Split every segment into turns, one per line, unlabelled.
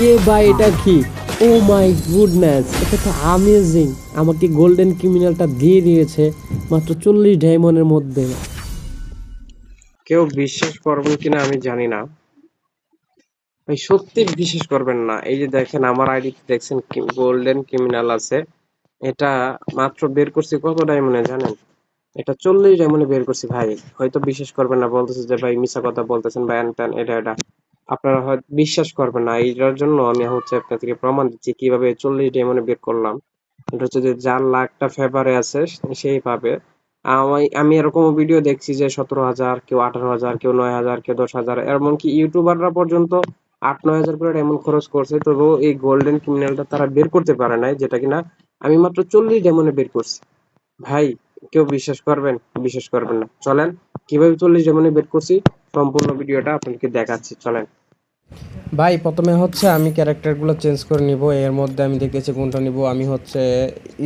এ ভাই এটা কি? ও মাই গুডনেস, এটা তো আমেজিং। আমাকে গোল্ডেন ক্রিমিনালটা দিয়ে দিয়েছে মাত্র 40 ডায়মন্ডের মধ্যে।
কেউ বিশ্বাস করবেন কিনা আমি জানি না ভাই, সত্যি বিশ্বাস করবেন না। এই যে দেখেন আমার আইডিতে দেখছেন গোল্ডেন ক্রিমিনাল আছে। এটা মাত্র বের করছি কত ডায়মন্ডে জানেন? এটা 40 ডায়মন্ডে বের করছি ভাই। হয়তো বিশ্বাস করবেন না, বলতেছে যে ভাই মিছা কথা বলতেছেন ভাই, ত্যান এটা আপনারা হয়তো বিশ্বাস করবেন না। এইটার জন্য আমি হচ্ছে আপনাদেরকে প্রমাণ দিচ্ছি কিভাবে 40 ডায়মন্ডে বের করলাম। এটা হচ্ছে যে যার লাখটা ফেভারে আছে সেই পাবে। আমি এরকম ভিডিও দেখছি যে 17,000, কেউ 18,000, কেউ 9,000, কেউ 10,000, এমনকি ইউটিউবাররা পর্যন্ত 8-9 হাজার করে ডায়মন্ড খরচ করছে, তবুও এই গোল্ডেন ক্রিমিনালটা তারা বের করতে পারে নাই, যেটা কিনা আমি মাত্র 40 ডায়মন্ডে বের করছি ভাই। কেউ বিশ্বাস করবেন? বিশ্বাস করবেন না। চলেন কিভাবে 40 ডায়মন্ডে বের করছি সম্পূর্ণ ভিডিওটা আপনাদেরকে দেখাচ্ছি, চলেন।
ভাই প্রথমে হচ্ছে আমি ক্যারেক্টারগুলো চেঞ্জ করে নিব। এর মধ্যে আমি দেখতেছি কোনটা নিব। আমি হচ্ছে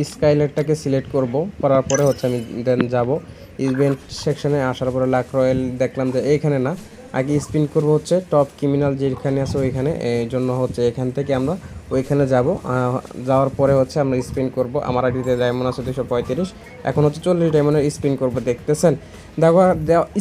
স্কাইলাইটটাকে সিলেক্ট করব, করার পরে হচ্ছে আমি দেন যাব ইভেন্ট সেকশনে। আসার পরে লাক রয়্যাল দেখলাম যে এইখানে না, আগে স্পিন করব হচ্ছে টপ ক্রিমিনাল যেখানে আছে ওইখানে। এই জন্য হচ্ছে এখান থেকে আমরা ওইখানে যাব। যাওয়ার পরে হচ্ছে আমরা স্পিন করব। আমার আইডিতে ডায়মন্ড আছে 235। এখন হচ্ছে 40 ডায়মন্ডের স্পিন করব, দেখতেছেন।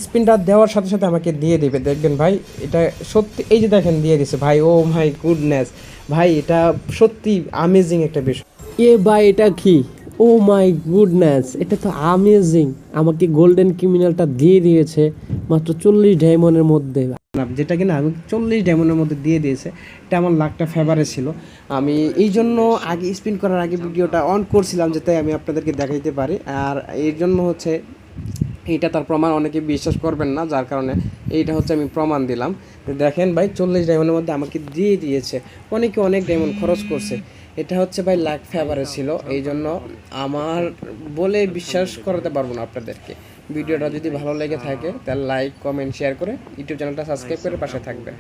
স্পিনটা দেওয়ার সাথে সাথে আমাকে দিয়ে দিবে, দেখবেন ভাই। এটা সত্যি, এই যে দেখেন দিয়ে দিছে ভাই। ও মাই গুডনেস ভাই, এটা সত্যি আমেজিং একটা বিষয়। এ ভাই এটা কি? ও মাই গুডনেস, এটা তো আমেজিং। আমাকে গোল্ডেন ক্রিমিনালটা দিয়ে দিয়েছে মাত্র 40 ডায়মন্ডের মধ্যে। যেটা কিনা আমি 40 ডায়মন্ডের মধ্যে দিয়ে দিয়েছে। এটা আমার লাখটা ফেভারে ছিল। আমি এই জন্য আগে স্পিন করার আগে ভিডিওটা অন করছিলাম, যাতে আমি আপনাদেরকে দেখাইতে পারি। আর এর জন্য হচ্ছে এইটা তার প্রমাণ, অনেকে বিশ্বাস করবেন না, যার কারণে এইটা হচ্ছে আমি প্রমাণ দিলাম। দেখেন ভাই 40 ডায়মন্ডের মধ্যে আমাকে দিয়ে দিয়েছে। অনেকে অনেক ডায়মন্ড খরচ করছে। এটা হচ্ছে ভাই লাখ ফেভারে ছিল, এই জন্য আমার বলে বিশ্বাস করাতে পারবো না আপনাদেরকে। ভিডিওটা যদি ভালো লেগে থাকে তাহলে লাইক, কমেন্ট, শেয়ার করে ইউটিউব চ্যানেলটা সাবস্ক্রাইব করে পাশে থাকবেন।